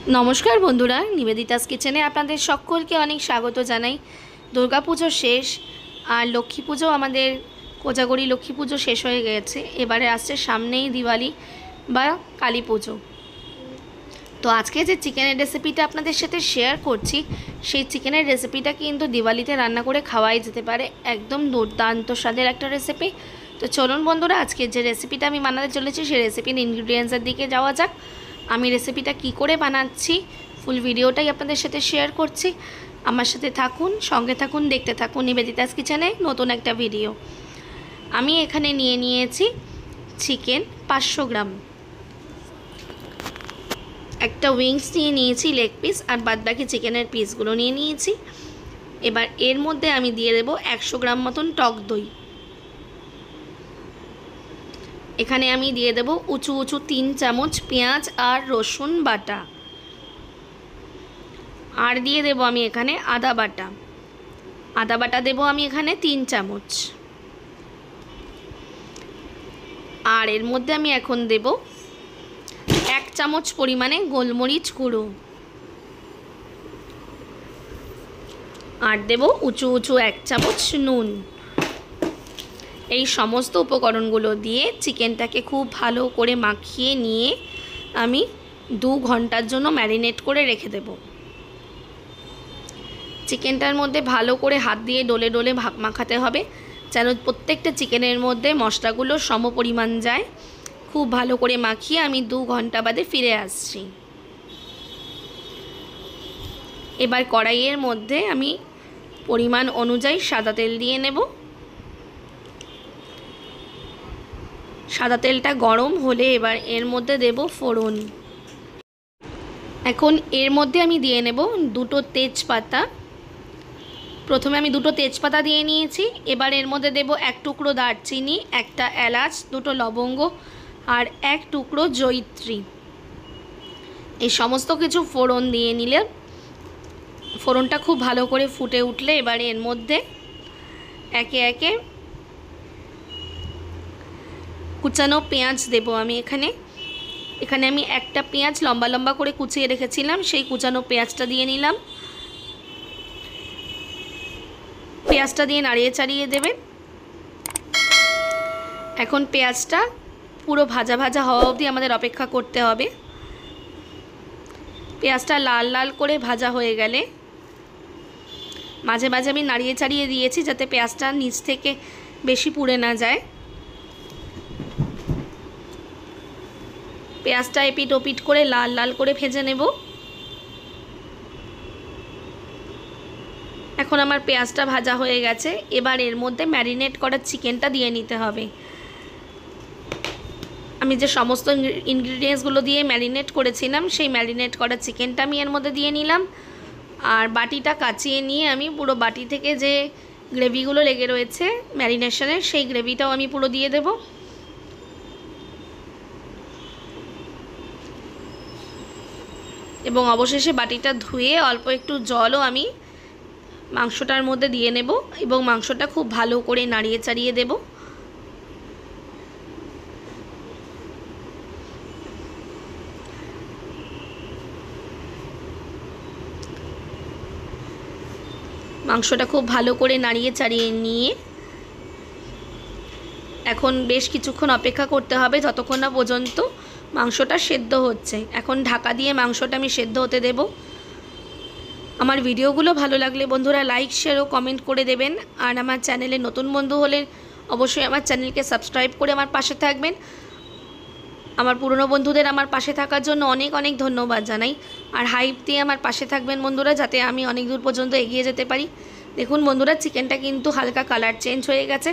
नमस्कार बंधुरा निवेदितास किचेने आपनादेर सकलके अनेक स्वागत जानाई। दुर्गा पुजो शेष और लक्ष्मी पुजो आमादेर कोजागरी लक्ष्मी पुजो शेष हो गेछे। एबारे आसछे सामनेई दिवाली बा काली पुजो। तो आज के जे चिकेनेर रेसिपिटा आपनादेर साथे शेयर करछि सेई चिकेनेर रेसिपिटा किन्तु दिवालीते रान्ना करे खावाई जेते पारे। एकदम दुर्दान्त स्वादेर एकटा रेसिपि। तो चलुन बंधुरा आज के जे रेसिपिटा आमि बानाते चलेछि सेई रेसिपिर इनग्रेडियेंट्सের दिके जाওয়া যাক। আমি রেসিপিটা কি করে বানাচ্ছি ফুল ভিডিওটাই আপনাদের সাথে শেয়ার করছি। আমার সাথে থাকুন, সঙ্গে থাকুন, দেখতে থাকুন নিবেদিতাস কিচেনে নতুন একটা ভিডিও। আমি এখানে নিয়ে নিয়েছি চিকেন 500 গ্রাম, একটা উইংস নিয়ে নিয়েছি লেগ পিস, আর বাদবাকি চিকেনের পিসগুলো নিয়ে নিয়েছি। এবার এর মধ্যে আমি দিয়ে দেব 100 গ্রাম মতন টক দই। এখানে আমি দিয়ে দেব উঁচু উঁচু 3 চামচ পেঁয়াজ আর রসুন বাটা, আর দিয়ে দেব আমি এখানে আদা বাটা দেব আমি এখানে 3 চামচ। আর এর মধ্যে আমি এখন দেব 1 চামচ পরিমাণে গোলমরিচ গুঁড়ো, আর দেব উঁচু উঁচু 1 চামচ নুন। এই সমস্ত উপকরণগুলো দিয়ে চিকেনটাকে খুব ভালো করে মাখিয়ে নিয়ে আমি 2 ঘন্টার জন্য ম্যারিনেট করে রেখে দেব। চিকেনটার মধ্যে ভালো করে হাত দিয়ে ডলে ডলে মাখাতে হবে যেন প্রত্যেকটা চিকেনের মধ্যে মশলাগুলো সমপরিমাণ যায়। খুব ভালো করে মাখিয়ে আমি 2 ঘন্টা বাদে ফিরে আসছি। এবার কড়াইয়ের মধ্যে আমি পরিমাণ অনুযায়ী সাদা তেল দিয়ে নেব। সাদা তেলটা গরম হলে এবার এর মধ্যে দেব ফোড়ন। এখন এর মধ্যে আমি দিয়ে নেব 2টো তেজপাতা। প্রথমে আমি 2টো তেজপাতা দিয়ে নিয়েছি। এবার এর মধ্যে দেব 1 টুকরো দারচিনি, 1টা এলাচ, 2টো লবঙ্গ আর 1 টুকরো জয়িত্রী। এই সমস্ত কিছু ফোড়ন দিয়ে নিলে ফোড়নটা খুব ভালো করে ফুটে উঠলে এবার এর মধ্যে একে একে কুচানো পেঁয়াজ দেব আমি এখানে আমি একটা পেঁয়াজ লম্বা লম্বা করে কুচিয়ে রেখেছিলাম, সেই কুচানো পেঁয়াজটা দিয়ে নিলাম। পেঁয়াজটা দিয়ে নাড়িয়ে চাড়িয়ে দেবেন। এখন পেঁয়াজটা পুরো ভাজা ভাজা হওয়া অবধি আমাদের অপেক্ষা করতে হবে। পেঁয়াজটা লাল লাল করে ভাজা হয়ে গেলে মাঝে মাঝে আমি নাড়িয়ে চাড়িয়ে দিয়েছি যাতে পেঁয়াজটা নিচ থেকে বেশি পুড়ে না যায়। পেঁয়াজটা এপিট ওপিট করে লাল লাল করে ভেজে নেব। এখন আমার পেঁয়াজটা ভাজা হয়ে গেছে। এবার এর মধ্যে ম্যারিনেট করা চিকেনটা দিয়ে নিতে হবে। আমি যে সমস্ত ইনগ্রিডিয়েন্টসগুলো দিয়ে ম্যারিনেট করেছিলাম সেই ম্যারিনেট করা চিকেনটা আমি এর মধ্যে দিয়ে নিলাম। আর বাটিটা কাচিয়ে নিয়ে আমি পুরো বাটি থেকে যে গ্রেভিগুলো লেগে রয়েছে ম্যারিনেশনের সেই গ্রেভিটাও আমি পুরো দিয়ে দেব। এবং অবশেষে বাটিটা ধুয়ে অল্প একটু জলও আমি মাংসটার মধ্যে দিয়ে নেব এবং মাংসটা খুব ভালো করে নাড়িয়ে চাড়িয়ে দেব। মাংসটা খুব ভালো করে নাড়িয়ে চাড়িয়ে নিয়ে এখন বেশ কিছুক্ষণ অপেক্ষা করতে হবে যতক্ষণ না পর্যন্ত মাংসটা সেদ্ধ হচ্ছে। এখন ঢাকা দিয়ে মাংসটা আমি সেদ্ধ হতে দেব। আমার ভিডিওগুলো ভালো লাগলে বন্ধুরা লাইক শেয়ার ও কমেন্ট করে দেবেন। আর আমার চ্যানেলে নতুন বন্ধু হলে অবশ্যই আমার চ্যানেলকে সাবস্ক্রাইব করে আমার পাশে থাকবেন। আমার পুরনো বন্ধুদের আমার পাশে থাকার জন্য অনেক অনেক ধন্যবাদ জানাই। আর হাইপ দিয়ে আমার পাশে থাকবেন বন্ধুরা যাতে আমি অনেক দূর পর্যন্ত এগিয়ে যেতে পারি। দেখুন বন্ধুরা চিকেনটা কিন্তু হালকা কালার চেঞ্জ হয়ে গেছে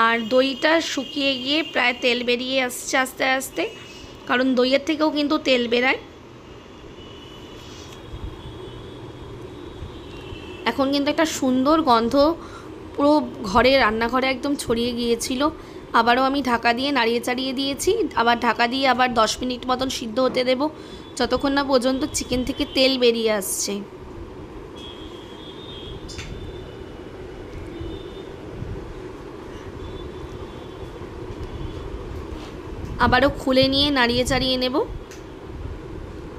আর দইটা শুকিয়ে গিয়ে প্রায় তেল বেরিয়ে আসছে আস্তে আস্তে, কারণ দইয়ের থেকেও কিন্তু তেল বেরায়। এখন কিন্তু একটা সুন্দর গন্ধ পুরো ঘরে রান্নাঘরে একদম ছড়িয়ে গিয়েছিল। আবারও আমি ঢাকা দিয়ে নাড়িয়ে চাড়িয়ে দিয়েছি। আবার ঢাকা দিয়ে আবার 10 মিনিট মতন সিদ্ধ হতে দেব যতক্ষণ না পর্যন্ত চিকেন থেকে তেল বেরিয়ে আসছে। আবারও খুলে নিয়ে নাড়িয়ে চাড়িয়ে নেব।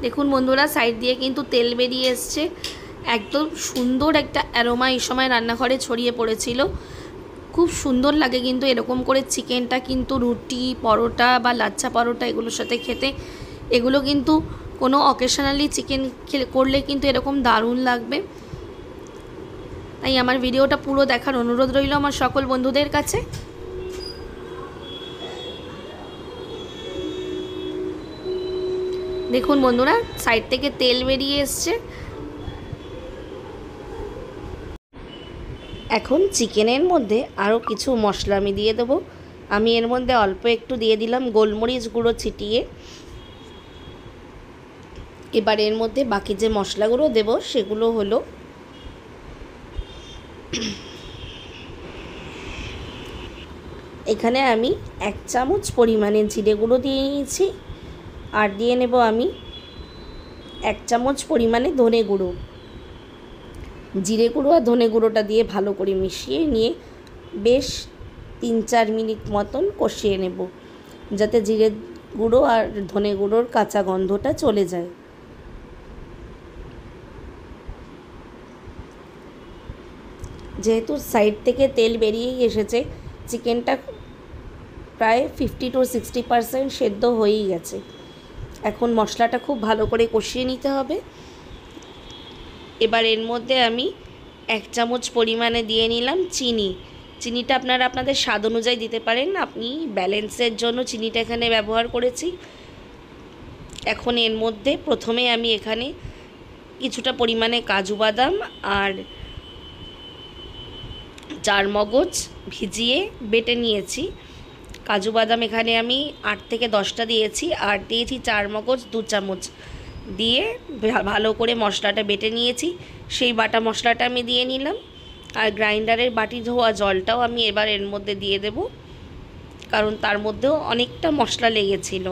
দেখুন বন্ধুরা, সাইড দিয়ে কিন্তু তেল বেরিয়ে এসছে। একদম সুন্দর একটা অ্যারোমা এই সময় রান্নাঘরে ছড়িয়ে পড়েছিল। খুব সুন্দর লাগে কিন্তু এরকম করে চিকেনটা কিন্তু রুটি, পরোটা বা লাচ্ছা পরোটা এগুলোর সাথে খেতে। এগুলো কিন্তু কোনো অকেশনালি চিকেন করলে কিন্তু এরকম দারুণ লাগবে। তাই আমার ভিডিওটা পুরো দেখার অনুরোধ রইল আমার সকল বন্ধুদের কাছে। দেখুন বন্ধুরা, সাইড থেকে তেল বেরিয়ে এসছে। এখন চিকেনের মধ্যে আরও কিছু মশলা আমি দিয়ে দেবো। আমি এর মধ্যে অল্প একটু দিয়ে দিলাম গোলমরিচ গুঁড়ো ছিটিয়ে। এবার এর মধ্যে বাকি যে মশলাগুলো দেব সেগুলো হলো এখানে আমি 1 চামচ পরিমাণে জিরে গুঁড়ো দিয়ে নিয়েছি, আর দিয়ে নেব আমি 1 চামচ পরিমাণে ধনে গুঁড়ো। জিরে গুঁড়ো আর ধনে গুঁড়োটা দিয়ে ভালো করে মিশিয়ে নিয়ে বেশ 3-4 মিনিট মতন কষিয়ে নেব, যাতে জিরে গুঁড়ো আর ধনে গুঁড়োর কাঁচা গন্ধটা চলে যায়। যেহেতু সাইড থেকে তেল বেরিয়েই এসেছে, চিকেনটা প্রায় 50 to 60% সেদ্ধ হয়েই গেছে। এখন মশলাটা খুব ভালো করে কষিয়ে নিতে হবে। এবার এর মধ্যে আমি 1 চামচ পরিমাণে দিয়ে নিলাম চিনি। চিনিটা আপনারা আপনাদের স্বাদ অনুযায়ী দিতে পারেন। আমি ব্যালেন্সের জন্য চিনিটা এখানে ব্যবহার করেছি। এখন এর মধ্যে প্রথমে আমি এখানে কিছুটা পরিমাণে কাজু বাদাম আর চারমগজ ভিজিয়ে বেটে নিয়েছি। কাজু বাদাম এখানে আমি 8 থেকে 10টা দিয়েছি, আর দিয়েছি চারমগজ 2 চামচ দিয়ে ভালো করে মশলাটা বেটে নিয়েছি। সেই বাটা মশলাটা আমি দিয়ে নিলাম, আর গ্রাইন্ডারের বাটি ধোয়া জলটাও আমি এবার এর মধ্যে দিয়ে দেব, কারণ তার মধ্যেও অনেকটা মশলা লেগেছিল।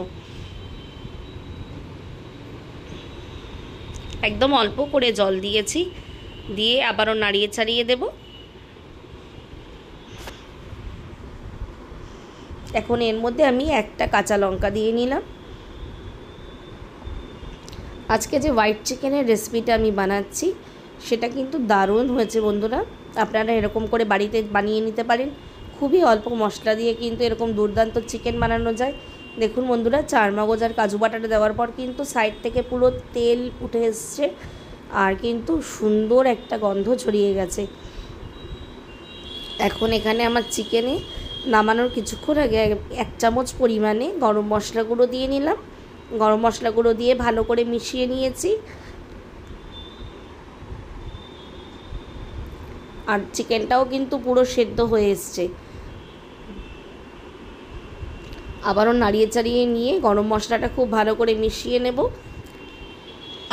একদম অল্প করে জল দিয়েছি, দিয়ে আবারও নাড়িয়ে চাড়িয়ে দেব। এখন এর মধ্যে আমি 1টা কাঁচা লঙ্কা দিয়ে নিলাম। আজকে যে হোয়াইট চিকেনের রেসিপিটা আমি বানাচ্ছি সেটা কিন্তু দারুণ হয়েছে বন্ধুরা। আপনারা এরকম করে বাড়িতে বানিয়ে নিতে পারেন। খুবই অল্প মশলা দিয়ে কিন্তু এরকম দুর্দান্ত চিকেন বানানো যায়। দেখুন বন্ধুরা, চারমগজ আর কাজু বাটাটা দেওয়ার পর কিন্তু সাইড থেকে পুরো তেল উঠে এসছে, আর কিন্তু সুন্দর একটা গন্ধ ছড়িয়ে গেছে। এখন এখানে আমার চিকেনে নামানোর কিছুক্ষণ আগে 1 চামচ পরিমাণে গরম মশলা গুঁড়ো দিয়ে নিলাম। গরম মশলা গুঁড়ো দিয়ে ভালো করে মিশিয়ে নিয়েছি, আর চিকেনটাও কিন্তু পুরো সেদ্ধ হয়ে এসছে। আবারও নাড়িয়ে চাড়িয়ে নিয়ে গরম মশলাটা খুব ভালো করে মিশিয়ে নেব,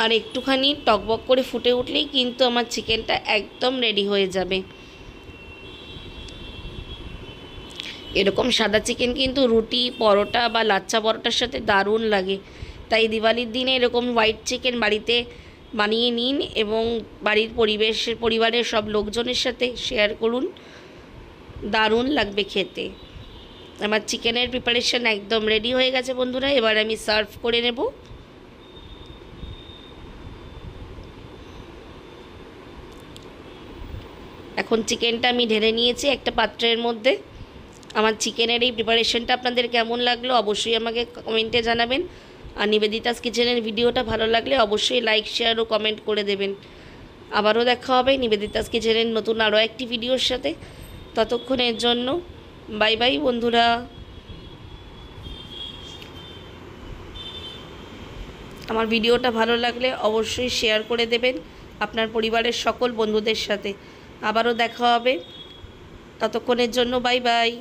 আর একটুখানি টকবক করে ফুটে উঠলেই কিন্তু আমার চিকেনটা একদম রেডি হয়ে যাবে। এরকম সাদা চিকেন কিন্তু রুটি, পরোটা বা লাচ্ছা পরোটার সাথে দারুণ লাগে। তাই দিওয়ালির দিনে এরকম হোয়াইট চিকেন বাড়িতে বানিয়ে নিন এবং বাড়ির পরিবারের সব লোকজনের সাথে শেয়ার করুন, দারুণ লাগবে খেতে। আমার চিকেনের প্রিপারেশন একদম রেডি হয়ে গেছে বন্ধুরা। এবার আমি সার্ভ করে নেব। এখন চিকেনটা আমি ঢেলে নিয়েছি একটা পাত্রের মধ্যে। আমার চিকেনের এই প্রিপারেশনটা আপনাদের কেমন লাগলো অবশ্যই আমাকে কমেন্টে জানাবেন, আর নিবেদিতাস কিচেনের ভিডিওটা ভালো লাগলে অবশ্যই লাইক, শেয়ার ও কমেন্ট করে দেবেন। আবারও দেখা হবে নিবেদিতাস কিচেনের নতুন আরও একটি ভিডিওর সাথে। ততক্ষণের জন্য বাই বাই বন্ধুরা। আমার ভিডিওটা ভালো লাগলে অবশ্যই শেয়ার করে দেবেন আপনার পরিবারের সকল বন্ধুদের সাথে। আবারও দেখা হবে, ততক্ষণের জন্য বাই বাই।